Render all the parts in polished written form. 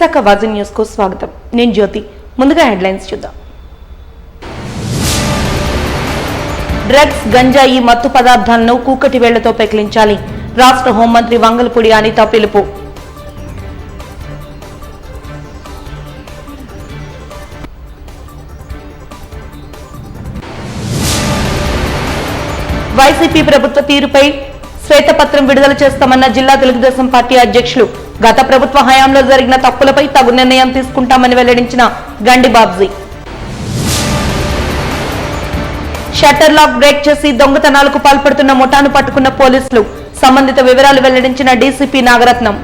Visakha వాజీ news కు స్వాగతం. నేను జ్యోతి. ముందుగా హెడ్లైన్స్ చూద్దాం. డ్రగ్స్, గంజాయి, మత్తు పదార్థాలను కూకటి వేళ్లతో పెకిలించాలి. రాష్ట్ర హోంమంత్రి వంగలపూడి అనిత పిలుపు. వైసీపీ ప్రభుత్వ తీరుపై శ్వేతపత్రం విడుదల చేస్తామన్న జిల్లా తెలుగుదేశం పార్టీ అధ్యక్షులు. గత ప్రభుత్వ హయాంలో జరిగిన తప్పులపై తగు నిర్ణయం తీసుకుంటామని వెల్లడించిన గండి బాబ్జీ. షట్టర్ లాక్ బ్రేక్ చేసి దొంగతనాలకు పాల్పడుతున్న ముఠాను పట్టుకున్న పోలీసులు. సంబంధిత వివరాలు వెల్లడించిన డీసీపీ నాగరత్నం.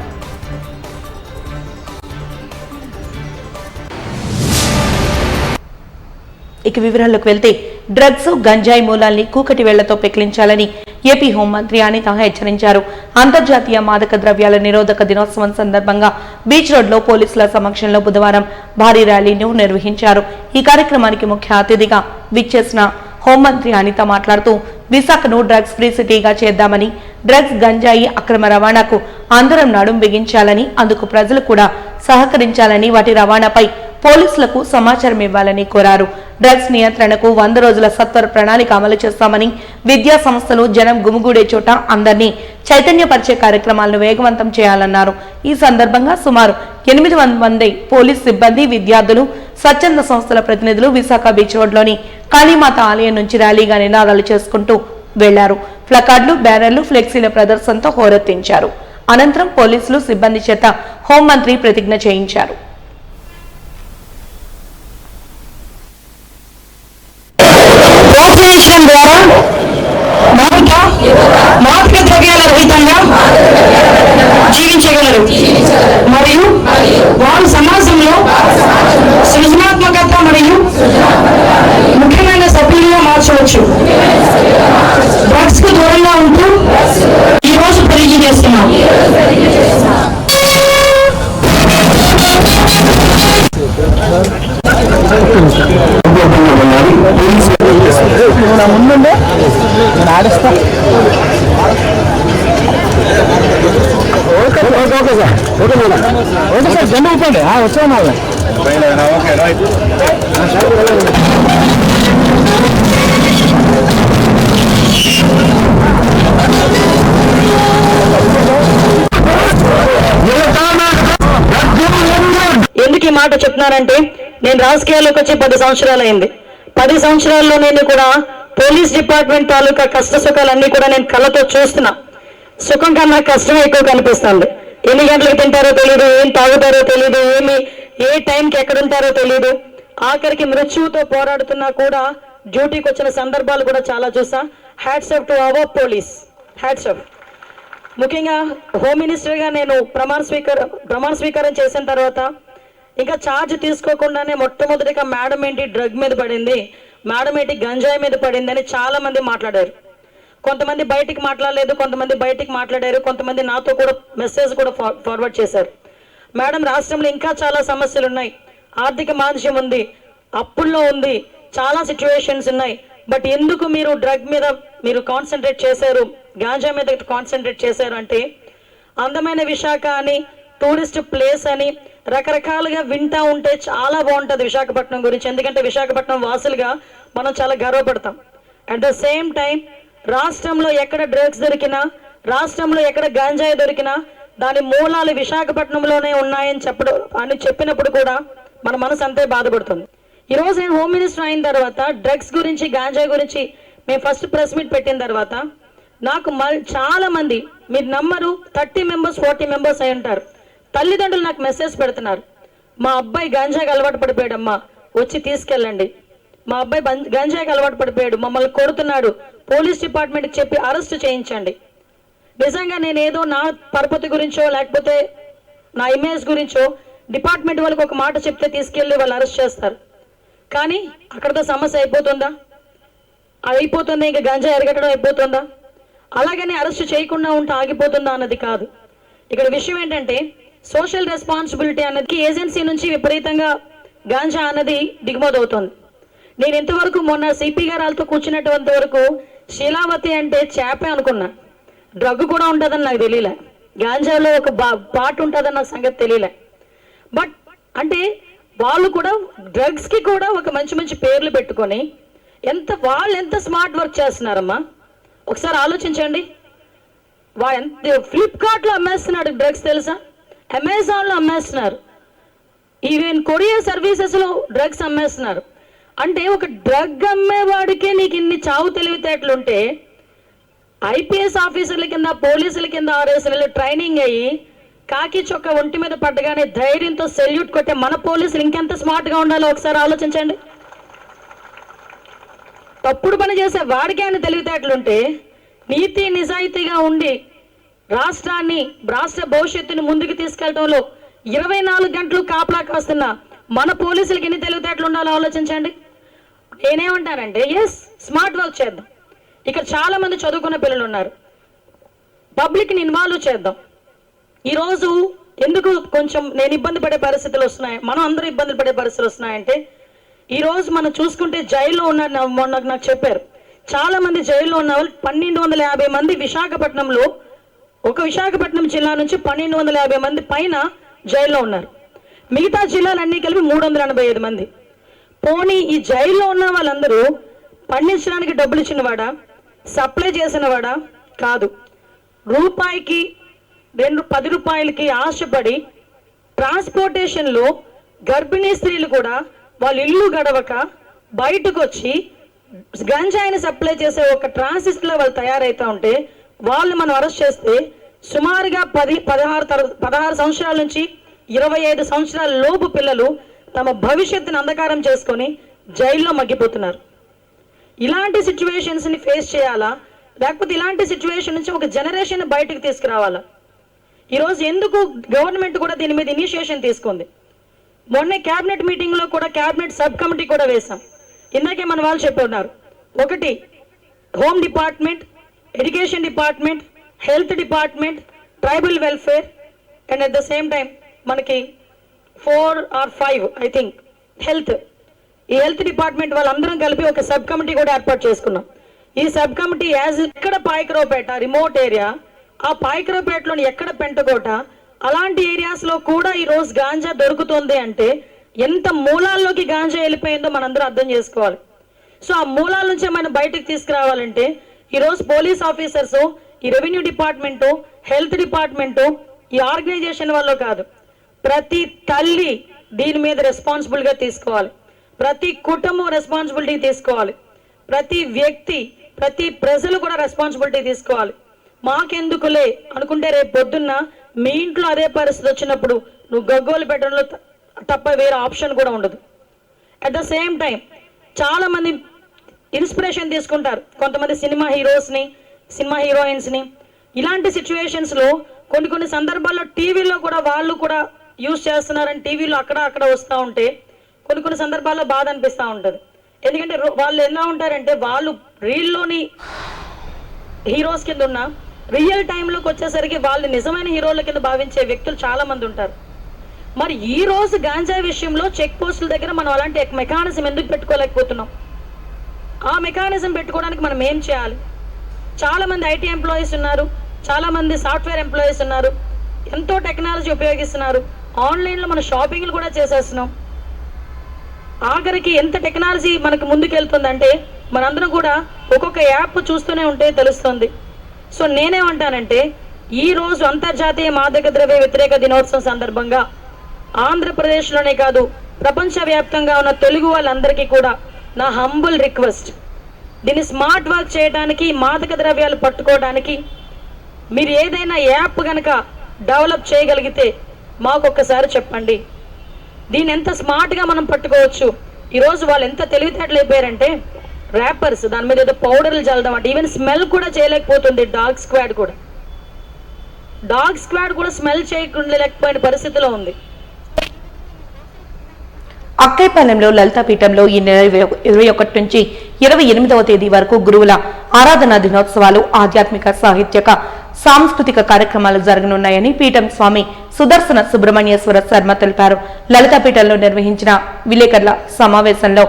ఇక వివరాల్లోకి వెళ్తే, డ్రగ్స్, గంజాయి మూలాల్ని కూకటి వేళ్లతో పెకిలించాలని ఏపీ హోంమంత్రి అనిత హెచ్చరించారు. అంతర్జాతీయ మాదక ద్రవ్యాల నిరోధక దినోత్సవం సందర్భంగా బీచ్ రోడ్ లో పోలీసుల సమక్షంలో బుధవారం భారీ ర్యాలీని నిర్వహించారు. ఈ కార్యక్రమానికి ముఖ్య అతిథిగా విచ్చేసిన హోంమంత్రి అనిత మాట్లాడుతూ, విశాఖను డ్రగ్స్ ఫ్రీ సిటీగా చేద్దామని, డ్రగ్స్, గంజాయి అక్రమ రవాణాకు అందరం నడుం బిగించాలని, అందుకు ప్రజలు కూడా సహకరించాలని, వాటి రవాణాపై పోలీసులకు సమాచారం ఇవ్వాలని కోరారు. డ్రగ్స్ నియంత్రణకు 100 రోజుల సత్వర ప్రణాళిక అమలు చేస్తామని, విద్యా సంస్థలు, జనం గుమిగూడే చోట అందరినీ చైతన్యపరిచే కార్యక్రమాలను వేగవంతం చేయాలన్నారు. ఈ సందర్భంగా సుమారు 800 మంది పోలీస్ సిబ్బంది, విద్యార్థులు, స్వచ్ఛంద సంస్థల ప్రతినిధులు విశాఖ బీచ్ రోడ్లోని కాళీమాత ఆలయం నుంచి ర్యాలీగా నినాదాలు చేసుకుంటూ వెళ్లారు. ప్లకార్డులు, బ్యానర్లు, ఫ్లెక్సీల ప్రదర్శనతో హోరెత్తించారు. అనంతరం పోలీసులు సిబ్బంది చేత హోంమంత్రి ప్రతిజ్ఞ చేయించారు. ద్వారా మాదక ద్రవ్యాల రహితంగా జీవించగలరు మరియు వారు సమాజంలో సృజనాత్మకత మరియు ముఖ్యమైన సభ్యులుగా మార్చవచ్చు. డ్రగ్స్ కు దూరంగా ఉంటూ ఈ రోజు తెలియజేస్తున్నాం. ముందుండే నేను ఆడిస్తా. Okay sir, okay madam, okay sir, జెండా అయిపోయింది వచ్చాను. ఎందుకు ఈ మాట చెప్తున్నానంటే, నేను రాజకీయాల్లోకి వచ్చి 10 సంవత్సరాలు అయింది. 10 సంవత్సరాల్లో నేను కూడా పోలీస్ డిపార్ట్మెంట్ తాలూకా కష్ట సుఖాలన్నీ కూడా నేను కళ్ళతో చూస్తున్నా. సుఖం కన్నా కష్టమే ఎక్కువ కనిపిస్తుంది. ఎన్ని గంటలకు తింటారో తెలియదు, ఏం తాగుతారో తెలియదు, ఏ టైంకి ఎక్కడుంటారో తెలియదు. ఆఖరికి మృత్యువుతో పోరాడుతున్నా కూడా డ్యూటీకి వచ్చిన సందర్భాలు కూడా చాలా చూసా. Hats off to our police, hats off. ముఖ్యంగా హోమ్ మినిస్టర్గా నేను ప్రమాణ స్వీకారం చేసిన తర్వాత ఇంకా ఛార్జ్ తీసుకోకుండానే మొట్టమొదటిగా మేడం ఏంటి డ్రగ్ మీద పడింది, మేడం ఏంటి గంజాయి మీద పడింది అని చాలా మంది మాట్లాడారు. కొంతమంది బయటికి మాట్లాడలేదు, కొంతమంది బయటికి మాట్లాడారు, కొంతమంది నాతో కూడా మెసేజ్ కూడా ఫార్వర్డ్ చేశారు. మేడం, రాష్ట్రంలో ఇంకా చాలా సమస్యలు ఉన్నాయి, ఆర్థిక మాంద్యం ఉంది, అప్పుల్లో ఉంది, చాలా సిచ్యువేషన్స్ ఉన్నాయి. బట్ ఎందుకు మీరు డ్రగ్ మీద మీరు కాన్సన్ట్రేట్ చేశారు, గాంజా మీద కాన్సన్ట్రేట్ చేశారు అంటే, అందమైన విశాఖ అని, టూరిస్ట్ ప్లేస్ అని రకరకాలుగా వింటా ఉంటే చాలా బాగుంటుంది విశాఖపట్నం గురించి. ఎందుకంటే విశాఖపట్నం వాసులుగా మనం చాలా గర్వపడతాం. అట్ ద సేమ్ టైం రాష్ట్రంలో ఎక్కడ డ్రగ్స్ దొరికినా, రాష్ట్రంలో ఎక్కడ గంజాయి దొరికినా దాని మూలాలు విశాఖపట్నంలోనే ఉన్నాయని చెప్పినప్పుడు కూడా మన మనసు అంతే బాధపడుతుంది. ఈరోజు నేను హోమ్ మినిస్టర్ అయిన తర్వాత డ్రగ్స్ గురించి, గంజాయి గురించి మేము ఫస్ట్ ప్రెస్ మీట్ పెట్టిన తర్వాత నాకు చాలా మంది, మీరు నమ్మరు, 30 మెంబర్స్ 40 మెంబర్స్ అయి ఉంటారు, తల్లిదండ్రులు నాకు మెసేజ్ పెడుతున్నారు. మా అబ్బాయి గంజాయికి అలవాటు పడిపోయాడమ్మా, వచ్చి తీసుకెళ్ళండి. మా అబ్బాయి గంజాయికి అలవాటు పడిపోయాడు, మమ్మల్ని కొడుతున్నాడు, పోలీస్ డిపార్ట్మెంట్కి చెప్పి అరెస్ట్ చేయించండి. నిజంగా నేనేదో నా పరపతి గురించో లేకపోతే నా ఇమేజ్ గురించో డిపార్ట్మెంట్ వాళ్ళకి ఒక మాట చెప్తే తీసుకెళ్ళి వాళ్ళు అరెస్ట్ చేస్తారు. కానీ అక్కడతో సమస్య అయిపోతుందా? అయిపోతుంది, ఇంకా గంజాయి ఎరగటం అయిపోతుందా? అలాగని అరెస్ట్ చేయకుండా ఉంటే ఆగిపోతుందా అన్నది కాదు. ఇక్కడ విషయం ఏంటంటే, సోషల్ రెస్పాన్సిబిలిటీ అన్నది ఏజెన్సీ నుంచి విపరీతంగా గాంజా అన్నది దిగుమతి అవుతుంది. నేను ఇంతవరకు మొన్న సిపి గారాలతో కూర్చున్నటువంటి వరకు శీలావతి అంటే చేపే అనుకున్నా, డ్రగ్ కూడా ఉంటుందని నాకు తెలియలే, గాంజాలో ఒక పార్ట్ ఉంటుందని నాకు సంగతి తెలియలే. బట్ అంటే వాళ్ళు కూడా డ్రగ్స్కి కూడా ఒక మంచి మంచి పేర్లు పెట్టుకొని వాళ్ళు ఎంత స్మార్ట్ వర్క్ చేస్తున్నారమ్మా, ఒకసారి ఆలోచించండి. ఫ్లిప్కార్ట్లో అమ్మేస్తున్నాడు డ్రగ్స్ తెలుసా, అమెజాన్లో అమ్మేస్తున్నారు, ఈవెన్ కొరియర్ సర్వీసెస్లో డ్రగ్స్ అమ్మేస్తున్నారు. అంటే ఒక డ్రగ్ అమ్మేవాడికే నీకు ఇన్ని చావు తెలివితేటలుంటే ఐపీఎస్ ఆఫీసర్ల కింద పోలీసుల కింద 6 నెలలు ట్రైనింగ్ అయ్యి కాకి చొక్క ఒంటి మీద పడ్డగానే ధైర్యంతో సెల్యూట్ కొట్టే మన పోలీసులు ఇంకెంత స్మార్ట్గా ఉండాలో ఒకసారి ఆలోచించండి. తప్పుడు పని చేసే వాడికే అని తెలివితేటలుంటే నీతి నిజాయితీగా ఉండి రాష్ట్ర భవిష్యత్తుని ముందుకు తీసుకెళ్లడంలో 24 గంటలు కాపలా కాస్తున్న మన పోలీసులకి ఎన్ని తెలివితేటలు ఉండాలో ఆలోచించండి. నేనేమంటానంటే స్మార్ట్ వర్క్ చేద్దాం. ఇక్కడ చాలా మంది చదువుకున్న పిల్లలు ఉన్నారు, పబ్లిక్ని ఇన్వాల్వ్ చేద్దాం. ఈరోజు ఎందుకు కొంచెం నేను ఇబ్బంది పడే పరిస్థితులు వస్తున్నాయి, మనం అందరూ ఇబ్బంది పడే పరిస్థితులు వస్తున్నాయంటే ఈరోజు మనం చూసుకుంటే జైల్లో ఉన్న మొన్న నాకు చెప్పారు చాలా మంది జైల్లో ఉన్న వాళ్ళు 1250 మంది విశాఖపట్నంలో, ఒక విశాఖపట్నం జిల్లా నుంచి 1250 మంది పైన జైల్లో ఉన్నారు. మిగతా జిల్లాలన్నీ కలిపి 385 మంది. పోనీ ఈ జైల్లో ఉన్న వాళ్ళందరూ పండించడానికి డబ్బులు ఇచ్చినవాడా, సప్లై చేసినవాడా కాదు. రూపాయికి 10 రూపాయలకి ఆశపడి ట్రాన్స్పోర్టేషన్లో గర్భిణీ స్త్రీలు కూడా వాళ్ళ ఇల్లు గడవక బయటకు వచ్చి గంజాయిని సప్లై చేసే ఒక ట్రాన్సిస్ట్లో వాళ్ళు తయారైతా ఉంటే వాళ్ళు మనం అరెస్ట్ చేస్తే సుమారుగా 16 సంవత్సరాల నుంచి 25 సంవత్సరాల లోపు పిల్లలు తమ భవిష్యత్తుని అంధకారం చేసుకొని జైల్లో మగ్గిపోతున్నారు. ఇలాంటి సిచ్యువేషన్స్ని ఫేస్ చేయాలా, లేకపోతే ఇలాంటి సిచ్యువేషన్ నుంచి ఒక జనరేషన్ బయటకు తీసుకురావాలా? ఈరోజు ఎందుకు గవర్నమెంట్ కూడా దీని మీద ఇనిషియేషన్ తీసుకుంది. మొన్న క్యాబినెట్ మీటింగ్లో కూడా క్యాబినెట్ సబ్ కమిటీ కూడా వేశాం. ఇందాకే మన వాళ్ళు చెప్పున్నారు, ఒకటి home department, education department, health department, tribal welfare and at the same time మనకి 4 or 5 ఐ థింక్ హెల్త్. ఈ హెల్త్ డిపార్ట్మెంట్ వాళ్ళందరం కలిపి ఒక సబ్ కమిటీ కూడా ఏర్పాటు చేసుకున్నాం. ఈ సబ్ కమిటీ ఎక్కడ పాయకరావుపేట రిమోట్ ఏరియా, ఆ పాయకరావుపేటలోని ఎక్కడ పెంటకోట అలాంటి ఏరియాస్లో కూడా ఈరోజు గాంజా దొరుకుతుంది అంటే ఎంత మూలాల్లోకి గాంజా వెళ్ళిపోయిందో మనందరూ అర్థం చేసుకోవాలి. సో ఆ మూలాల నుంచే మనం బయటకు తీసుకురావాలంటే ఈరోజు పోలీస్ ఆఫీసర్స్, ఈ రెవెన్యూ డిపార్ట్మెంటు, హెల్త్ డిపార్ట్మెంటు, ఈ ఆర్గనైజేషన్ వల్ల కాదు, ప్రతి తల్లి దీని మీద రెస్పాన్సిబుల్గా తీసుకోవాలి, ప్రతి కుటుంబం రెస్పాన్సిబిలిటీ తీసుకోవాలి, ప్రతి వ్యక్తి, ప్రతి ప్రజలు కూడా రెస్పాన్సిబిలిటీ తీసుకోవాలి. మాకెందుకులే అనుకుంటే రేపు పొద్దున్న మీ ఇంట్లో అదే పరిస్థితి వచ్చినప్పుడు నువ్వు గగ్గోలు పెట్టడంలో తప్ప వేరే ఆప్షన్ కూడా ఉండదు. అట్ ద సేమ్ టైం చాలా మంది ఇన్స్పిరేషన్ తీసుకుంటారు, కొంతమంది సినిమా హీరోస్ని, సినిమా హీరోయిన్స్ని. ఇలాంటి సిచ్యువేషన్స్లో కొన్ని సందర్భాల్లో టీవీలో కూడా వాళ్ళు కూడా యూజ్ చేస్తున్నారని టీవీలో అక్కడ వస్తూ ఉంటే కొన్ని సందర్భాల్లో బాధ అనిపిస్తూ ఉంటుంది. ఎందుకంటే వాళ్ళు ఎలా ఉంటారంటే వాళ్ళు రీల్లోని హీరోస్ కింద ఉన్న రియల్ టైంలోకి వచ్చేసరికి వాళ్ళు నిజమైన హీరోల కింద భావించే వ్యక్తులు చాలా మంది ఉంటారు. మరి ఈ రోజు గాంజా విషయంలో చెక్ పోస్టుల దగ్గర మనం అలాంటి మెకానిజం ఎందుకు పెట్టుకోలేకపోతున్నాం? ఆ మెకానిజం పెట్టుకోవడానికి మనం ఏం చేయాలి? చాలా మంది ఐటీ ఎంప్లాయీస్ ఉన్నారు, చాలా మంది సాఫ్ట్వేర్ ఎంప్లాయీస్ ఉన్నారు, ఎంతో టెక్నాలజీ ఉపయోగిస్తున్నారు, ఆన్లైన్లో మన షాపింగ్లు కూడా చేసేస్తున్నాం. ఆఖరికి ఎంత టెక్నాలజీ మనకు ముందుకెళ్తుందంటే మనందరం కూడా ఒక్కొక్క యాప్ చూస్తూనే ఉంటే తెలుస్తుంది. సో నేనేమంటానంటే ఈరోజు అంతర్జాతీయ మాదక ద్రవ్య వ్యతిరేక దినోత్సవం సందర్భంగా ఆంధ్రప్రదేశ్లోనే కాదు ప్రపంచవ్యాప్తంగా ఉన్న తెలుగు వాళ్ళందరికీ కూడా నా హంబుల్ రిక్వెస్ట్, దీన్ని స్మార్ట్ వర్క్ చేయడానికి, మాదక ద్రవ్యాలు పట్టుకోవడానికి మీరు ఏదైనా యాప్ కనుక డెవలప్ చేయగలిగితే మాకు ఒక్కసారి చెప్పండి. దీన్ని ఎంత స్మార్ట్గా మనం పట్టుకోవచ్చు. ఈరోజు వాళ్ళు ఎంత తెలివితేటలు అయిపోయారంటే ర్యాపర్స్ దాని మీద ఏదో పౌడర్లు చల్లడం అంటే ఈవెన్ స్మెల్ కూడా చేయలేకపోతుంది. డాగ్ స్క్వాడ్ కూడా స్మెల్ చేయకుండా లేకపోయిన పరిస్థితిలో ఉంది. అక్కైపాలెంలో లలితాపీఠంలో ఈ నెల 21 నుంచి 28వ తేదీ వరకు గురువుల ఆరాధనా దినోత్సవాలు, ఆధ్యాత్మిక, సాహిత్యక, సాంస్కృతిక కార్యక్రమాలు జరగనున్నాయని పీఠం స్వామి సుదర్శన సుబ్రహ్మణ్యేశ్వర శర్మ తెలిపారు. లలితాపీఠంలో నిర్వహించిన విలేకరుల సమావేశంలో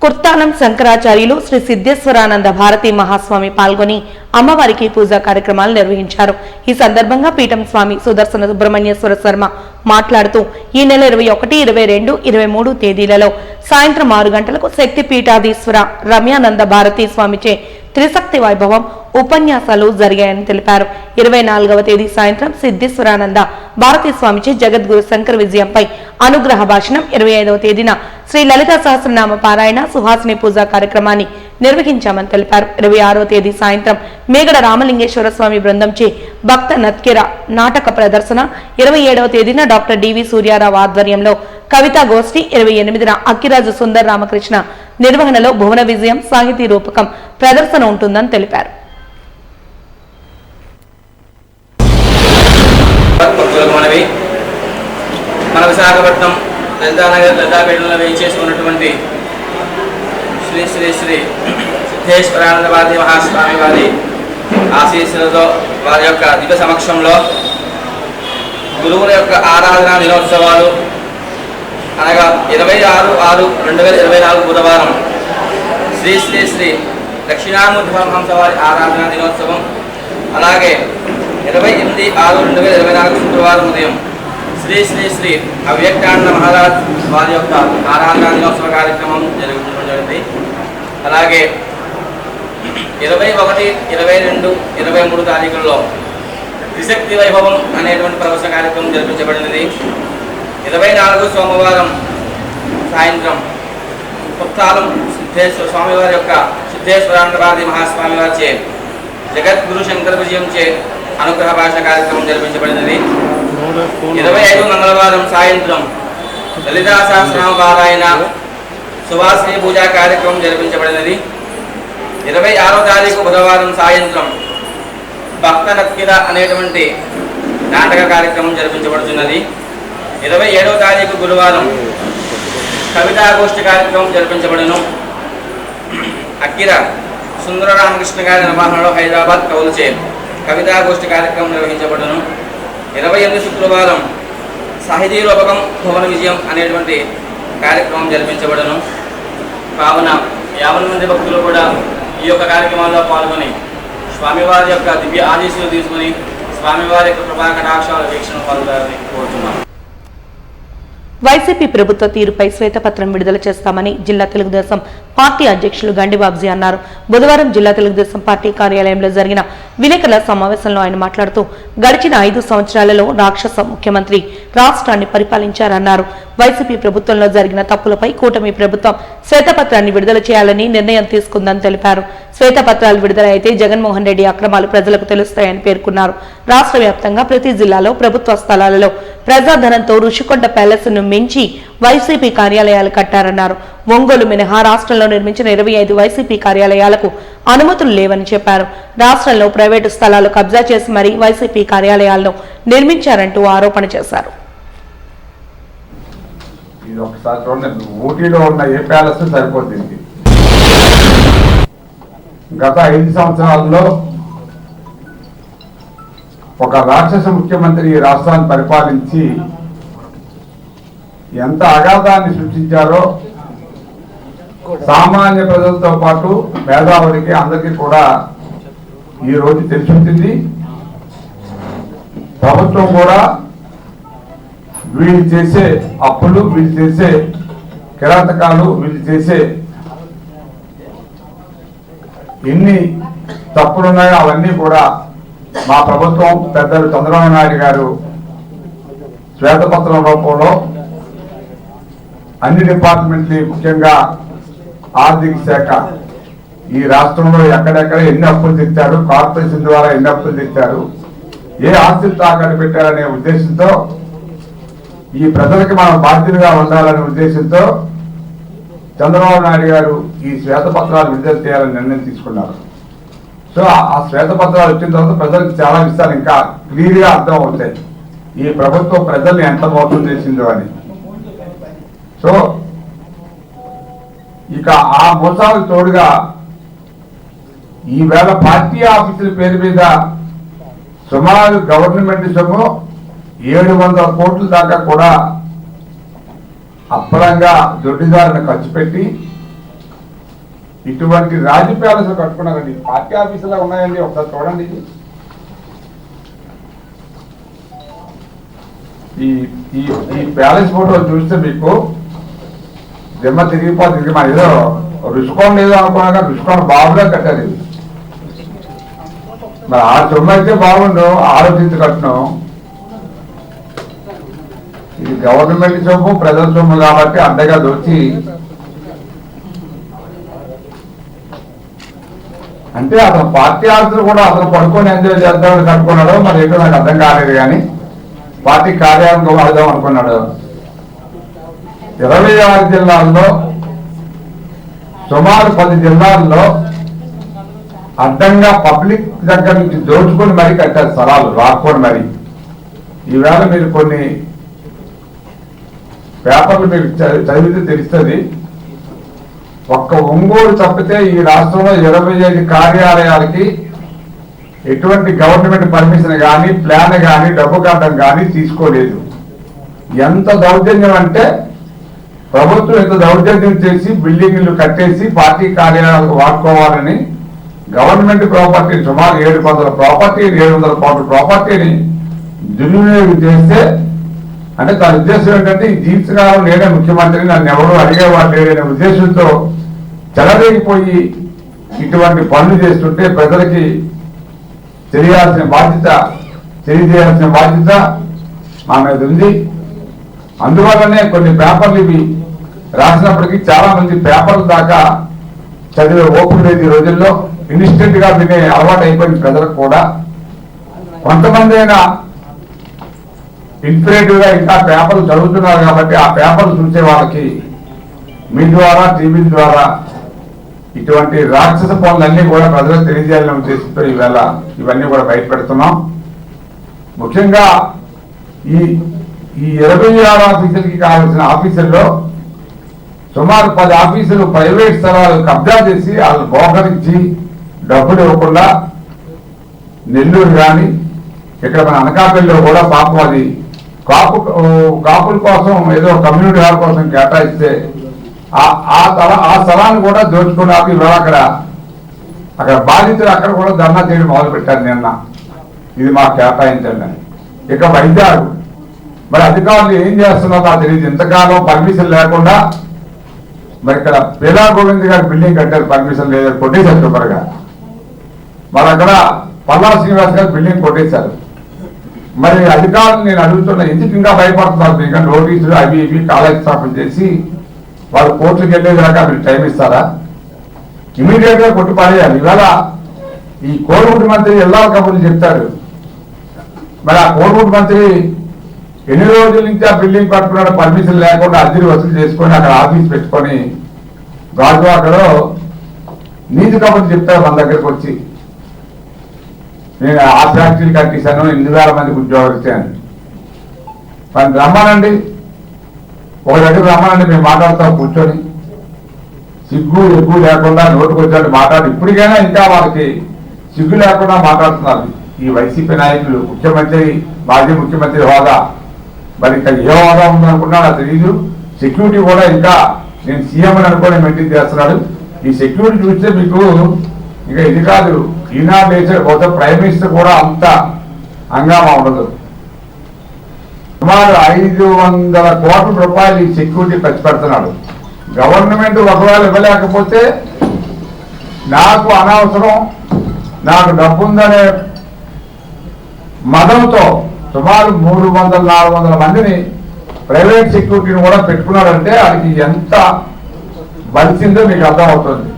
కుర్తానం శంకరాచార్యులు శ్రీ సిద్ధేశ్వరానంద భారతీ మహాస్వామి పాల్గొని అమ్మవారికి పూజా కార్యక్రమాలు నిర్వహించారు. ఈ సందర్భంగా పీఠం స్వామి సుదర్శన సుబ్రహ్మణ్యేశ్వర శర్మ మాట్లాడుతూ ఈ నెల 21, 22, 23 తేదీలలో సాయంత్రం 6 గంటలకు శక్తిపీఠాధీశ్వర రమ్యానంద భారతీ స్వామిచే త్రిశక్తి వైభవం ఉపన్యాసాలు జరిగాయని తెలిపారు. 24వ తేదీ సాయంత్రం సిద్ధేశ్వరానంద భారతీ స్వామిచే జగద్గురు శంకర విజయంపై అనుగ్రహ భాషణం, 25వ తేదీన శ్రీ లలిత సహస్రనామ పారాయణ సుహాసిని పూజా కార్యక్రమాన్ని నిర్వహించామని తెలిపారు. 26వ తేదీ సాయంత్రం మేగడ రామలింగేశ్వర స్వామి బృందంచే భక్త నత్కిర నాటక ప్రదర్శన, 27వ తేదీన డాక్టర్ డివి సూర్యారావు ఆధ్వర్యంలో కవితా గోష్ఠి, 28న అక్కిరాజు సుందర్ రామకృష్ణ నిర్వహణలో భువన విజయం సాహితీ రూపకం ప్రదర్శన ఉంటుందని తెలిపారు. మన విశాఖపట్నం లలితానగర్ లలితాపేటలో వేయించేసుకున్నటువంటి శ్రీ శ్రీ శ్రీ సిద్ధేశ్వరానంద భారతీ మహాస్వామి వారి ఆశీస్సులతో వారి యొక్క దివ్య సమక్షంలో గురువుల యొక్క ఆరాధన దినోత్సవాలు అనగా 26/6/2024 బుధవారం శ్రీ శ్రీ శ్రీ దక్షిణామూర్తి పరమహంస వారి ఆరాధన దినోత్సవం, అలాగే 28/6/2024 శుక్రవారం ఉదయం శ్రీ శ్రీ శ్రీ అవ్యక్తానంద మహారాజ్ వారి యొక్క ఆరాధన దినోత్సవ కార్యక్రమం జరుగుతుంది. అలాగే 21, 22, 23 తారీఖుల్లో త్రిశక్తి వైభవం అనేటువంటి ప్రవచన కార్యక్రమం జరిపించబడినది. 24 సోమవారం సాయంత్రం కొత్తాలం సిద్ధేశ్వర స్వామివారి యొక్క సిద్ధేశ్వరానంద భారతీ మహాస్వామి వారిచే జగద్గురు శంకర విజయంచే అనుగ్రహ భాష కార్యక్రమం జరిపించబడినది. 25 మంగళవారం సాయంత్రం లలితా సహస్రనామ పారాయణ సువాసిని పూజా కార్యక్రమం జరిపించబడినది. 26వ తారీఖు బుధవారం సాయంత్రం భక్త నత్కిర అనేటువంటి నాటక కార్యక్రమం జరిపించబడుతున్నది. 27వ తారీఖు గురువారం కవితాగోష్ఠి కార్యక్రమం జరిపించబడును. అక్కిర సుందర రామకృష్ణ గారి నిర్వహణలో హైదరాబాద్ కవులచే కవితాగోష్ఠి కార్యక్రమం నిర్వహించబడును. 28 శుక్రవారం సాహితీ రూపకం భువన విజయం అనేటువంటి కార్యక్రమం జరిపించబడును. కావున 50 మంది భక్తులు కూడా ఈ యొక్క కార్యక్రమాల్లో పాల్గొని స్వామివారి యొక్క దివ్య ఆశీస్సులు తీసుకుని స్వామివారి యొక్క కృపా కటాక్షాల వీక్షణ పాల్గొనాలని కోరుతున్నాను. వైసీపీ ప్రభుత్వ తీరుపై శ్వేతపత్రం విడుదల చేస్తామని జిల్లా తెలుగుదేశం పార్టీ అధ్యక్షులు గండిబాబ్జీ అన్నారు. బుధవారం జిల్లా తెలుగుదేశం పార్టీ కార్యాలయంలో జరిగిన విలేకరుల సమావేశంలో ఆయన మాట్లాడుతూ గడిచిన 5 సంవత్సరాలలో రాక్షస ముఖ్యమంత్రి రాష్ట్రాన్ని పరిపాలించారన్నారు. వైసీపీ ప్రభుత్వంలో జరిగిన తప్పులపై కూటమి ప్రభుత్వం శ్వేతపత్రాన్ని విడుదల చేయాలని నిర్ణయం తీసుకుందని తెలిపారు. శ్వేతపత్రాలు విడుదల అయితే జగన్మోహన్ రెడ్డి అక్రమాలు ప్రజలకు తెలుస్తాయని పేర్కొన్నారు. రాష్ట్ర వ్యాప్తంగా ప్రతి జిల్లాలో ప్రభుత్వ స్థలాలలో ప్రజాధనంతో రుషికొండ ప్యాలెస్ ను మించి వైసీపీ కార్యాలయాలు కట్టారన్నారు. ఒంగోలు మినహా రాష్ట్రంలో నిర్మించిన 25 వైసీపీ కార్యాలయాలకు అనుమతులు లేవని చెప్పారు. రాష్ట్రంలో ప్రైవేటు స్థలాలు కబ్జా చేసి మరీ వైసీపీ కార్యాలయాలను నిర్మించారంటూ ఆరోపణ చేశారు. ఇది ఒకసారి చూడండి, ఊటీలో ఉన్న ఏ ప్యాలెస్ సరిపోతుంది. గత 5 సంవత్సరాల్లో ఒక రాక్షస ముఖ్యమంత్రి ఈ రాష్ట్రాన్ని పరిపాలించి ఎంత అగాధాన్ని సృష్టించారో సామాన్య ప్రజలతో పాటు మేధావులకి అందరికీ కూడా ఈ రోజు తెలిసింది. ప్రభుత్వం కూడా వీళ్ళు చేసే అప్పులు, వీళ్ళు చేసే కిరాతకాలు, వీళ్ళు చేసే ఎన్ని తప్పులున్నాయో అవన్నీ కూడా మా ప్రభుత్వం పెద్దలు చంద్రబాబు నాయుడు గారు శ్వేతపత్రం రూపంలో అన్ని డిపార్ట్మెంట్లు, ముఖ్యంగా ఆర్థిక శాఖ ఈ రాష్ట్రంలో ఎక్కడెక్కడ ఎన్ని అప్పులు తెచ్చారు, కార్పొరేషన్ ద్వారా ఎన్ని అప్పులు తెచ్చారు, ఏ ఆస్తులు తాకట్టు పెట్టారనే ఉద్దేశంతో, ఈ ప్రజలకి మనం బాధ్యులుగా ఉండాలనే ఉద్దేశంతో చంద్రబాబు నాయుడు గారు ఈ శ్వేతపత్రాలు విడుదల చేయాలని నిర్ణయం తీసుకున్నారు. సో ఆ శ్వేతపత్రాలు వచ్చిన తర్వాత ప్రజలకు చాలా విషయాలు ఇంకా క్లియర్ గా అర్థం అవుతాయి, ఈ ప్రభుత్వం ప్రజల్ని ఎంత మోసం చేసిందో అని. సో ఇక ఆ మోసాలకు తోడుగా ఈవేళ పార్టీ ఆఫీసుల పేరు మీద సుమారు గవర్నమెంట్ సొమ్ము 700 కోట్ల దాకా కూడా అప్పలంగా దొడ్డిదారులను ఖర్చు పెట్టి ఇటువంటి రాజు ప్యాలెస్ కట్టుకున్నారండి. పార్టీ ఆఫీసులో ఉన్నాయండి, ఒకసారి చూడండి. ఈ ఈ ఈ ప్యాలెస్ ఫోటో చూస్తే మీకు దిమ్మ తిరిగిపోతుంది. మన ఏదో రుషికొండ ఏదో అనుకున్నాక రుషికొండ బాబుగా కట్టారు ఇది. మరి ఆ సొమ్ము అయితే బాగుండు, ఆలోచించి కట్టడం. ఇది గవర్నమెంట్ సొమ్ము, ప్రజల సొమ్ము కాబట్టి అడ్డగా దోచి అంటే అతను పార్టీ ఆఫీసులు కూడా అతను పడుకొని ఎంజాయ్ చేద్దామని కట్టుకున్నాడు. మరి ఏంటో నాకు అర్థం కాలేదు, కానీ పార్టీ కార్యాలయం వాడదాం అనుకున్నాడు. 26 జిల్లాల్లో సుమారు 10 జిల్లాల్లో అడ్డంగా పబ్లిక్ దగ్గర నుంచి దోచుకొని మరీ కట్టారు స్థలాలు, రాసుకొని మరి. ఈవేళ మీరు కొన్ని పేపర్లు మీరు చదివితే తెలుస్తుంది. ఒక్క ఒంగోలు తప్పితే ఈ రాష్ట్రంలో 25 కార్యాలయాలకి ఎటువంటి గవర్నమెంట్ పర్మిషన్ కానీ, ప్లాన్ కానీ, డబ్బు కట్టడం కానీ తీసుకోలేదు. ఎంత దౌర్జన్యం అంటే ప్రభుత్వం ఎంత దౌర్జన్యం చేసి బిల్డింగ్లు కట్టేసి పార్టీ కార్యాలయాలకు వాడుకోవాలని గవర్నమెంట్ ప్రాపర్టీ సుమారు 700 ప్రాపర్టీ, 700 కోట్ల ప్రాపర్టీని దుర్వినియోగం చేస్తే, అంటే దాని ఉద్దేశం ఏంటంటే ఈ జీవితకాలం నేనే ముఖ్యమంత్రిని, నన్ను ఎవరు అడిగేవాడు లేదనే ఉద్దేశంతో చెలరేగిపోయి ఇటువంటి పనులు చేస్తుంటే ప్రజలకి తెలియాల్సిన బాధ్యత, తెలియజేయాల్సిన బాధ్యత మా మీద ఉంది. అందువల్లనే కొన్ని పేపర్లు ఇవి రాసినప్పటికీ చాలా మంది పేపర్ల దాకా చదివే ఓపిక లేదు ఈ రోజుల్లో. ఇన్స్టెంట్ గా వినే అలవాటు అయిపోయిన ప్రజలకు కూడా. కొంతమంది అయినా ఇన్ఫినిటివ్ గా ఇంకా పేపర్లు చదువుతున్నారు కాబట్టి ఆ పేపర్లు చూసే వాళ్ళకి మీ ద్వారా, టీవీ ద్వారా ఇటువంటి రాక్షస పనులన్నీ కూడా ప్రజలకు తెలియజేయాలని ఉద్దేశంతో ఈవేళ ఇవన్నీ కూడా బయట పెడుతున్నాం. ముఖ్యంగా ఈ 26 ఆఫీసులకి కావాల్సిన ఆఫీసుల్లో సుమారు 10 ఆఫీసులు ప్రైవేట్ స్థలాలు కబ్జా చేసి వాళ్ళు బోకరించి డబ్బులు ఇవ్వకుండా నెల్లూరు కానీ ఇక్కడ మన అనకాపల్లిలో కూడా పాపం అది కాపుల కోసం ఏదో కమ్యూనిటీ హాల్ కోసం కేటాయిస్తే ఆ స్థలాన్ని కూడా దోచుకున్నారు. ఇవాళ అక్కడ బాధితులు అక్కడ కూడా ధర్నా చేయడం మొదలు పెట్టారు నిన్న, ఇది మాకు కేటాయించండి అని. ఇక వైద్యాలు మరి అధికారులు ఏం చేస్తున్నారో నాకు తెలియదు. ఇంతకాలం పర్మిషన్ లేకుండా మరి ఇక్కడ పేలా గోవింద్ గారు బిల్డింగ్ కట్టారు, పర్మిషన్ లేదు, కొట్టేశారు సూపర్గా. మరి అక్కడ పల్లా శ్రీనివాస్ గారు బిల్డింగ్ కొట్టేశారు. మరి అధికారులు నేను అడుగుతున్నా, ఎందుకు ఇంకా భయపడుతున్నారు? ఇంకా నోటీసులు అవి ఇవి కాలక్షేపం చేసి వాళ్ళు కోర్టులకు వెళ్ళేదాకా మీరు టైం ఇస్తారా? ఇమీడియట్ గా కొట్టి పారేయాలి. ఇవాళ ఈ కోరుమూటి మంత్రి ఎల్లాల కబుర్లు చెప్తారు. మరి ఆ కోరుమూటి మంత్రి ఎన్ని రోజుల నుంచి ఆ బిల్డింగ్ కట్టుకున్నాడు, పర్మిషన్ లేకుండా అద్దెలు వసూలు చేసుకొని అక్కడ ఆఫీస్ పెట్టుకొని గాజువాకలో నీతి కబుర్లు చెప్తారు మన దగ్గరకు వచ్చి. నేను ఆ ఫ్యాక్టరీ కట్టిస్తాను, 8,000 మందికి ఉద్యోగాలు ఇచ్చాను. మరి రమ్మానండి, ఒక దగ్గర రమ్మానండి, మేము మాట్లాడతాం కూర్చొని. సిగ్గు ఎగ్గు లేకుండా నోటుకు వచ్చాడు మాట్లాడు. ఇప్పటికైనా ఇంకా వాళ్ళకి సిగ్గు లేకుండా మాట్లాడుతున్నారు ఈ వైసీపీ నాయకులు. ముఖ్యమంత్రి, మాజీ ముఖ్యమంత్రి హోదా, మరి ఇంకా ఏ హోదా ఉందనుకున్నా నాకు తెలీదు. సెక్యూరిటీ కూడా ఇంకా నేను సీఎం అని అనుకోని మెయింటైన్ చేస్తున్నాడు. ఈ సెక్యూరిటీ చూస్తే మీకు ఇంకా ఇది కాదు, ఈనాడు వేసే పోతే ప్రైమ్ మినిస్టర్ కూడా అంత హంగామా ఉండదు. సుమారు 500 కోట్ల రూపాయలు ఈ సెక్యూరిటీ ఖర్చు పెడుతున్నాడు. గవర్నమెంట్ ఒకవేళ ఇవ్వలేకపోతే నాకు అనవసరం, నాకు డబ్బు ఉందనే మదంతో సుమారు 300-400 మందిని ప్రైవేట్ సెక్యూరిటీని కూడా పెట్టుకున్నాడంటే అది ఎంత బలిసిందో మీకు అర్థమవుతుంది.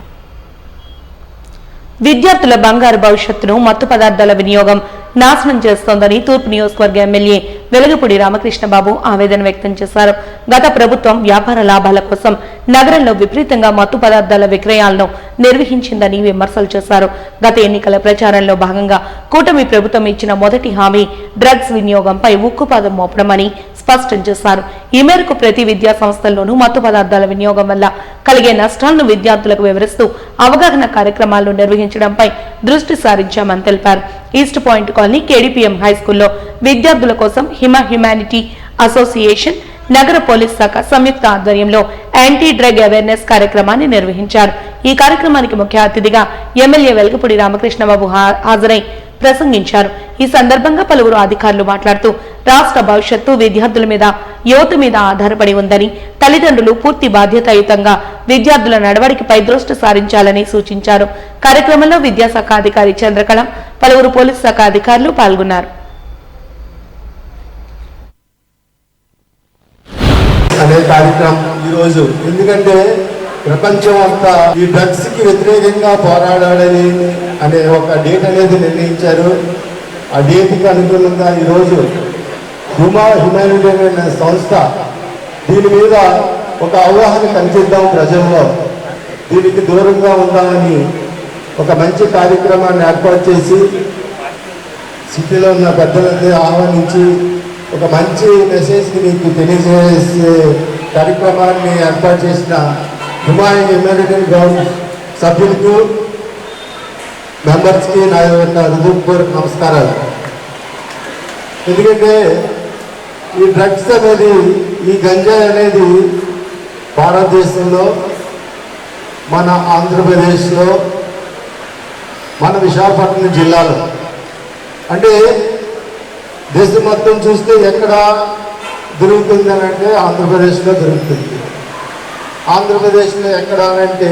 విద్యార్థుల బంగారు భవిష్యత్తును మత్తు పదార్థాల వినియోగం నాశనం చేస్తోందని తూర్పు నియోజకవర్గ ఎమ్మెల్యే వెలగపూడి రామకృష్ణబాబు ఆవేదన వ్యక్తం చేశారు. గత ప్రభుత్వం వ్యాపార లాభాల కోసం నగరంలో విపరీతంగా మత్తు పదార్థాల విక్రయాలను నిర్వహించిందని విమర్శలు చేశారు. గత ఎన్నికల ప్రచారంలో భాగంగా కూటమి ప్రభుత్వం ఇచ్చిన మొదటి హామీ డ్రగ్స్ వినియోగంపై ఉక్కుపాదం మోపడమని స్పష్టం చేశారు. ఈ మేరకు ప్రతి విద్యా సంస్థల్లోనూ మత్తు పదార్థాల వినియోగం వల్ల కలిగే నష్టాలను విద్యార్థులకు వివరిస్తూ అవగాహన కార్యక్రమాలను నిర్వహించడంపై దృష్టి సారించామని తెలిపారు. ఈస్ట్ పాయింట్ కాలనీ కేడీపీఎం హైస్కూల్లో విద్యార్థుల కోసం హ్యుమానిటీ అసోసియేషన్, నగర పోలీస్ శాఖ సంయుక్త ఆధ్వర్యంలో యాంటీ డ్రగ్ అవేర్నెస్ కార్యక్రమాన్ని నిర్వహించారు. ఈ కార్యక్రమానికి ముఖ్య అతిథిగా ఎమ్మెల్యే వెలగపూడి రామకృష్ణబాబు హాజరై ప్రసంగించారు. ఈ సందర్భంగా పలువురు అధికారులు మాట్లాడుతూ రాష్ట్ర భవిష్యత్తు విద్యార్థుల మీద, యువత మీద ఆధారపడి ఉందని, తల్లిదండ్రులు పూర్తి బాధ్యతాయుతంగా విద్యార్థుల నడవడికపై దృష్టి సారించాలని సూచించారు. కార్యక్రమంలో విద్యాశాఖ అధికారి చంద్రకళ, పలువురు పోలీసు శాఖ అధికారులు పాల్గొన్నారు. అనే కార్యక్రమం ఈరోజు ఎందుకంటే ప్రపంచం అంతా ఈ డ్రగ్స్ కి వ్యతిరేకంగా పోరాడాలని అనే ఒక డేట్ అనేది నిర్ణయించారు. ఆ డేట్కి అనుగుణంగా ఈరోజు హ్యుమానిటేరియన్ అనే సంస్థ దీని మీద ఒక అవగాహన కల్పిద్దాం, ప్రజల్లో దీనికి దూరంగా ఉందామని ఒక మంచి కార్యక్రమాన్ని ఏర్పాటు చేసి సిటీలో ఉన్న పెద్దలందరూ ఆహ్వానించి ఒక మంచి మెసేజ్ని మీకు తెలియజేసే కార్యక్రమాన్ని ఏర్పాటు చేసిన హ్యుమానిటేరియన్ గ్రౌండ్ సభ్యులకు, మెంబర్స్కి నా హృదయపూర్వక నమస్కారాలు. ఎందుకంటే ఈ డ్రగ్స్ అనేది, ఈ గంజాయి అనేది భారతదేశంలో, మన ఆంధ్రప్రదేశ్లో, మన విశాఖపట్నం జిల్లాలో, అంటే దేశం మొత్తం చూస్తే ఎక్కడ దొరుకుతుంది అని అంటే ఆంధ్రప్రదేశ్లో దొరుకుతుంది. ఆంధ్రప్రదేశ్లో ఎక్కడ అంటే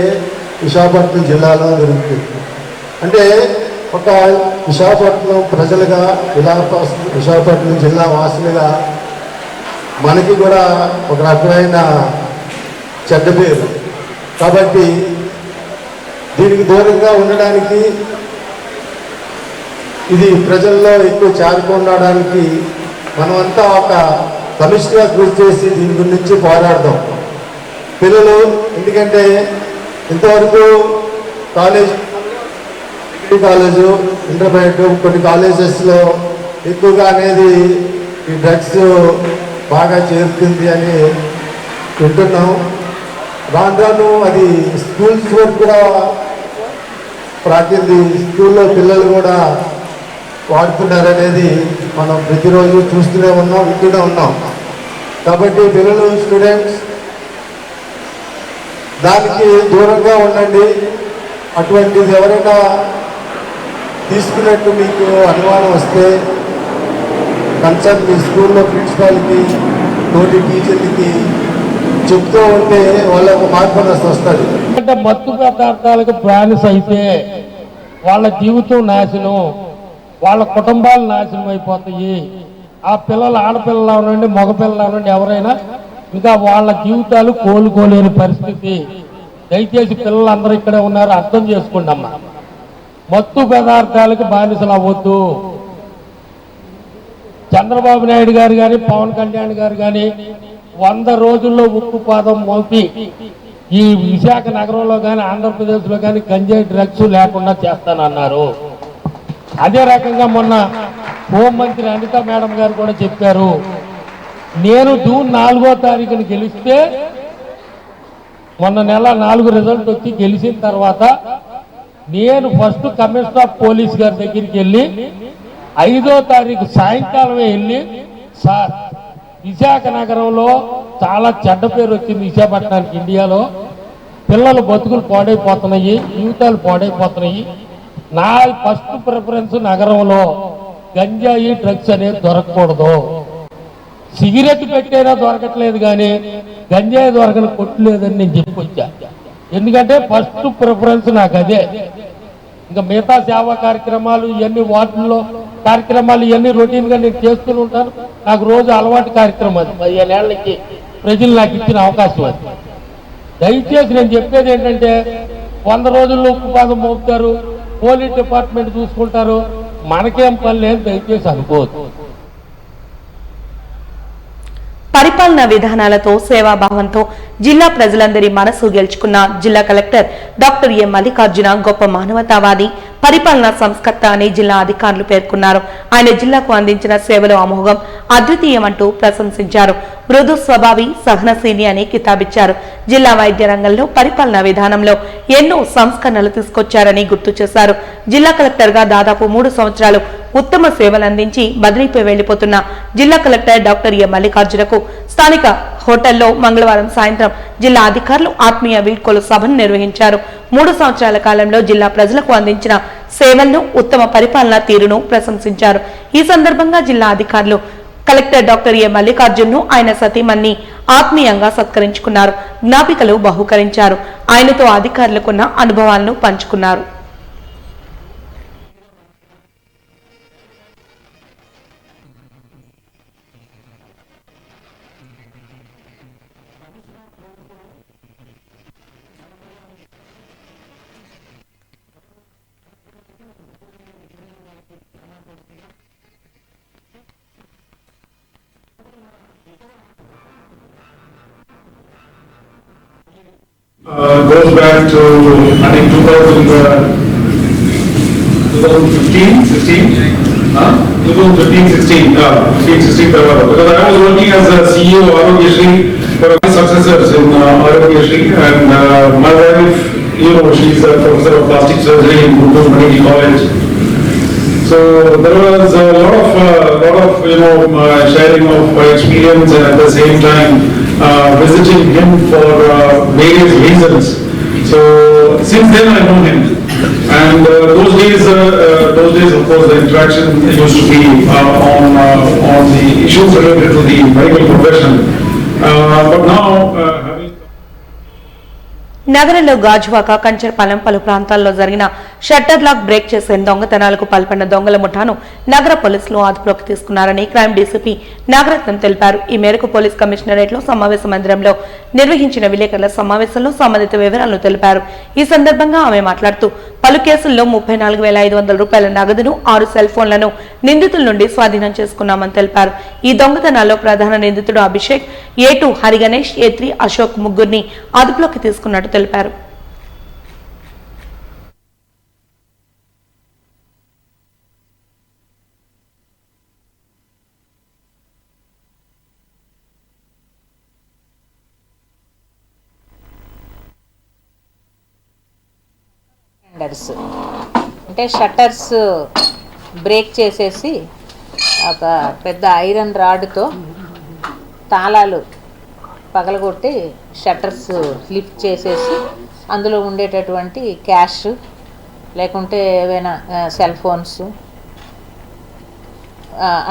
విశాఖపట్నం జిల్లాలో దొరుకుతుంది. అంటే ఒక విశాఖపట్నం ప్రజలుగా, విశాఖపట్నం జిల్లా వాసులుగా మనకి కూడా ఒక రకమైన చెడ్డ పేరు. కాబట్టి దీనికి దూరంగా ఉండడానికి, ఇది ప్రజల్లో ఎక్కువ చేరుకుండడానికి మనమంతా ఒక సమిష్టిగా కృషి చేసి దీని గురించి పోరాడదాం. పిల్లలు ఎందుకంటే ఇంతవరకు డిగ్రీ కాలేజు, ఇంటర్మీడియట్ కొన్ని కాలేజెస్లో ఎక్కువగా అనేది ఈ డ్రగ్స్ బాగా చేరుతుంది అని వింటున్నాం. రాను రాను అది స్కూల్స్ వరకు కూడా ప్రాకింది. స్కూల్లో పిల్లలు కూడా వాడుతున్నారనేది మనం ప్రతిరోజు చూస్తూనే ఉన్నాం, వింటూనే ఉన్నాం. కాబట్టి పిల్లలు, స్టూడెంట్స్ దానికి దూరంగా ఉండండి. అటువంటిది ఎవరైనా తీసుకున్నట్టు మీకు అనుమానం వస్తే కన్సర్న్ మీ స్కూల్లో ప్రిన్సిపాల్కి, తోటి టీచర్లకి చెప్తూ ఉంటే వాళ్ళకు మార్పు వస్తుంది. అంటే మత్తు పదార్థాలకు బానిస అయితే వాళ్ళ జీవితం నాశనం, వాళ్ళ కుటుంబాలు నాశనం అయిపోతాయి. ఆ పిల్లలు, ఆడపిల్లలు అవనండి, మగపిల్లలు అవనండి, ఎవరైనా ఇంకా వాళ్ళ జీవితాలు కోలుకోలేని పరిస్థితి. దయచేసి పిల్లలందరూ ఇక్కడే ఉన్నారు, అర్థం చేసుకోండి అమ్మా. మత్తు పదార్థాలకు బానిసలు అవ్వద్దు. చంద్రబాబు నాయుడు గారు కానీ, పవన్ కళ్యాణ్ గారు కానీ 100 రోజుల్లో ఉక్కుపాదం మోపి ఈ విశాఖ నగరంలో కానీ, ఆంధ్రప్రదేశ్లో కానీ గంజాయి డ్రగ్స్ లేకుండా చేస్తానన్నారు. అదే రకంగా మొన్న హోంమంత్రి అనిత మేడం గారు కూడా చెప్పారు, నేను జూన్ 4వ తారీఖున గెలిస్తే, మొన్న నెల 4 రిజల్ట్ వచ్చి గెలిచిన తర్వాత నేను ఫస్ట్ కమిషనర్ ఆఫ్ పోలీస్ గారి దగ్గరికి వెళ్ళి 5వ తారీఖు సాయంకాలమే వెళ్ళి, సార్ విశాఖ నగరంలో చాలా చెడ్డ పేరు వచ్చింది విశాఖపట్నానికి, ఇండియాలో పిల్లలు బతుకులు పాడైపోతున్నాయి, జీవితాలు పాడైపోతున్నాయి. నా ఫస్ట్ ప్రిఫరెన్స్ నగరంలో గంజాయి డ్రగ్స్ అనేది దొరకకూడదు. సిగరెట్ పెట్టైనా దొరకట్లేదు కానీ గంజాయి దొరకని కొట్టలేదని నేను చెప్పొచ్చా. ఎందుకంటే ఫస్ట్ ప్రిఫరెన్స్ నాకు అదే. ఇంకా మిగతా సేవా కార్యక్రమాలు ఇవన్నీ, వార్డుల్లో కార్యక్రమాలు ఇవన్నీ రొటీన్గా నేను చేస్తూనే ఉంటాను. నాకు రోజు అలవాటు కార్యక్రమం అది. 15 ఏళ్ళకి ప్రజలు నాకు ఇచ్చిన అవకాశం అది. దయచేసి నేను చెప్పేది ఏంటంటే 100 రోజుల్లో ఉక్కుపాదం మోపుతారు, పోలీస్ డిపార్ట్మెంట్ చూసుకుంటారు, మనకేం పని లేదు, దయచేసి అనుకోవద్దు. పరిపాలనా విధానాలతో, సేవాభావంతో జిల్లా ప్రజలందరి మనసు గెలుచుకున్న జిల్లా కలెక్టర్ డాక్టర్ ఎం మల్లికార్జున గొప్ప మానవతావాది, పరిపాలనా సంస్కర్త అని జిల్లా అధికారులు పేర్కొన్నారు. ఆయన జిల్లాకు అందించిన సేవలు అమోఘం, అద్వితీయమంటూ ప్రశంసించారు. మృదు స్వభావి, సహనశీలి అని కితాబిచ్చారు. జిల్లా వైద్య రంగంలో, పరిపాలనా విధానంలో ఎన్నో సంస్కరణలు తీసుకొచ్చారని గుర్తు చేశారు. జిల్లా కలెక్టర్ గా దాదాపు 3 సంవత్సరాలు ఉత్తమ సేవలు అందించి బదిలీపై వెళ్లిపోతున్న జిల్లా కలెక్టర్ డాక్టర్ ఎం మల్లికార్జునకు స్థానిక హోటల్లో మంగళవారం సాయంత్రం జిల్లా అధికారులు ఆత్మీయ వీడ్కోలు సభను నిర్వహించారు. 3 సంవత్సరాల కాలంలో జిల్లా ప్రజలకు అందించిన సేవలను, ఉత్తమ పరిపాలనా తీరును ప్రశంసించారు. ఈ సందర్భంగా జిల్లా అధికారులు కలెక్టర్ డాక్టర్ ఏ మల్లికార్జున్ను, ఆయన సతీమణ్ణి ఆత్మీయంగా సత్కరించుకున్నారు. జ్ఞాపికలు బహూకరించారు. ఆయనతో అధికారులకున్న అనుభవాలను పంచుకున్నారు. Goes back to, I think, 2015-16, because I was working as a CEO of Aarogyasri for my successors in Aarogyasri, and my wife, she's a professor of plastic surgery in Guntur Medical College. So there was a lot of sharing of experience, and at the same time visiting him for various reasons. So since then I know him, and those days of course the interaction used to be on the issues related to the medical profession, but now having నగరంలో గాజువాక, కంచర్పాలెం పలు ప్రాంతాల్లో జరిగిన shutter lock break చేసే దొంగతనాలకు పాల్పడిన దొంగల ముఠాను నగర పోలీసులు అదుపులోకి తీసుకున్నారని క్రైమ్ డీసీపీ నాగరత్నం తెలిపారు. ఈ మేరకు పోలీస్ కమిషనరేట్లో సమావేశ మందిరంలో నిర్వహించిన విలేకరుల సమావేశంలో సంబంధిత వివరాలను తెలిపారు. ఈ సందర్భంగా ఆమె మాట్లాడుతూ పలు కేసుల్లో 34,500 రూపాయల నగదును, 6 సెల్ ఫోన్లను నిందితుల నుండి స్వాధీనం చేసుకున్నామని తెలిపారు. ఈ దొంగతనాల్లో ప్రధాన నిందితుడు అభిషేక్, A2 హరిగణేష్, A3 అశోక్ ముగ్గురిని అదుపులోకి తీసుకున్నట్టు తెలిపారు. అంటే షట్టర్స్ బ్రేక్ చేసేసి ఒక పెద్ద ఐరన్ రాడ్తో తాళాలు పగలగొట్టి షట్టర్స్ లిఫ్ట్ చేసేసి అందులో ఉండేటటువంటి క్యాష్ లేకుంటే ఏవైనా సెల్ ఫోన్స్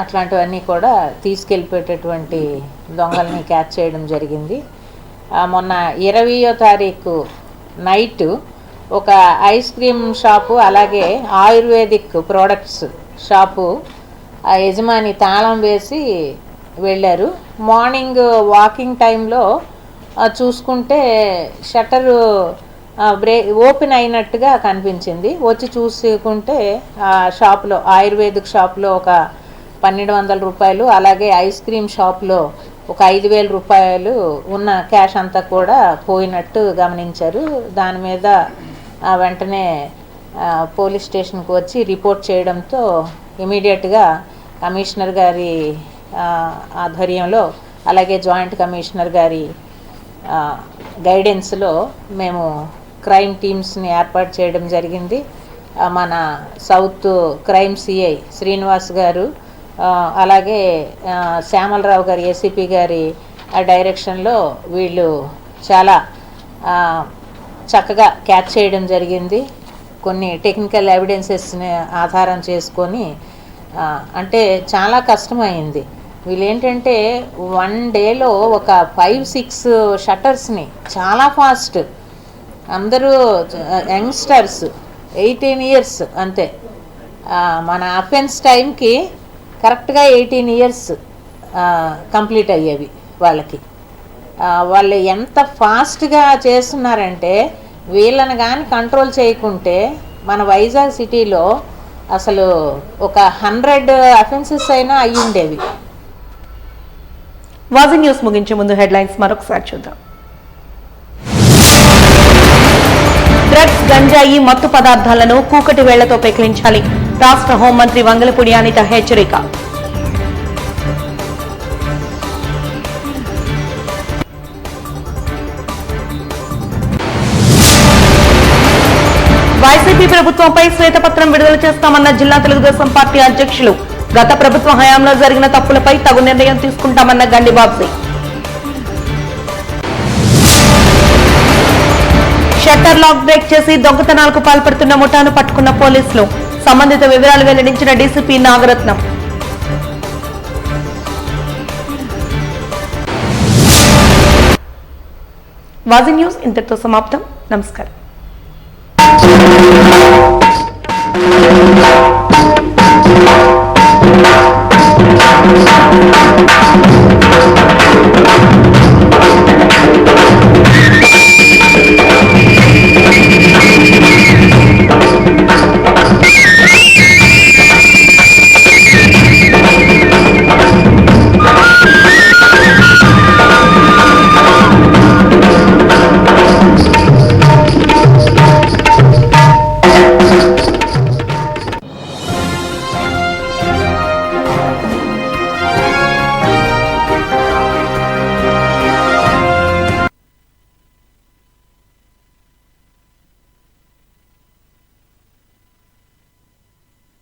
అట్లాంటివన్నీ కూడా తీసుకెళ్ళిపోయేటటువంటి దొంగల్ని క్యాచ్ చేయడం జరిగింది. మొన్న 20వ తారీఖు నైటు ఒక ఐస్ క్రీమ్ షాపు, అలాగే ఆయుర్వేదిక్ ప్రోడక్ట్స్ షాపు ఆ యజమాని తాళం వేసి వెళ్ళారు. మార్నింగ్ వాకింగ్ టైంలో చూసుకుంటే షట్టరు ఓపెన్ అయినట్టుగా కనిపించింది. వచ్చి చూసుకుంటే ఆ షాప్లో, ఆయుర్వేదిక్ షాప్లో ఒక 1,200 రూపాయలు, అలాగే ఐస్ క్రీమ్ షాప్లో ఒక 5,000 రూపాయలు ఉన్న క్యాష్ అంతా కూడా పోయినట్టు గమనించారు. దాని మీద వెంటనే పోలీస్ స్టేషన్కి వచ్చి రిపోర్ట్ చేయడంతో ఇమీడియట్గా కమిషనర్ గారి ఆధ్వర్యంలో, అలాగే జాయింట్ కమిషనర్ గారి గైడెన్స్లో మేము క్రైమ్ టీమ్స్ని ఏర్పాటు చేయడం జరిగింది. మన సౌత్ క్రైమ్ సిఐ శ్రీనివాస్ గారు, అలాగే శ్యామలరావు గారి ఏసీపీ గారి డైరెక్షన్లో వీళ్ళు చాలా చక్కగా క్యాచ్ చేయడం జరిగింది. కొన్ని టెక్నికల్ ఎవిడెన్సెస్ని ఆధారం చేసుకొని, అంటే చాలా కష్టమైంది. వీళ్ళు ఏంటంటే 1 డేలో ఒక 5-6 షట్టర్స్ని చాలా ఫాస్ట్, అందరూ యంగ్స్టర్స్, 18 ఇయర్స్ అంతే. మన అఫెన్స్ టైంకి కరెక్ట్గా 18 ఇయర్స్ కంప్లీట్ అయ్యేవి వాళ్ళకి. వాళ్ళు ఎంత ఫాస్ట్గా చేస్తున్నారంటే వీళ్ళని కానీ కంట్రోల్ చేయకుంటే మన వైజాగ్ సిటీలో అసలు ఒక 100 అఫెన్సెస్ అయినా అయ్యి ఉండేవి. వాజీ న్యూస్ ముగించే ముందు హెడ్లైన్స్ మరొకసారి చూద్దాం. డ్రగ్స్, గంజాయి, మత్తు పదార్థాలను కూకటి వేళ్లతో పెకిలించాలి. రాష్ట్ర హోంమంత్రి వంగలపూడి అనిత హెచ్చరిక. వైసీపీ ప్రభుత్వంపై శ్వేతపత్రం విడుదల చేస్తామన్న జిల్లా తెలుగుదేశం పార్టీ అధ్యక్షులు. గత ప్రభుత్వ హయాంలో జరిగిన తప్పులపై తగు నిర్ణయం తీసుకుంటామన్న గండి బాబ్జీ. షట్టర్ లాక్ బ్రేక్ చేసి దొంగతనాలకు పాల్పడుతున్న ముఠాను పట్టుకున్న పోలీసులు. సంబంధిత వివరాలు వెల్లడించిన డీసీపీ నాగరత్నం. వాజీ న్యూస్ ఇంతటితో సమాప్తం. నమస్కారం.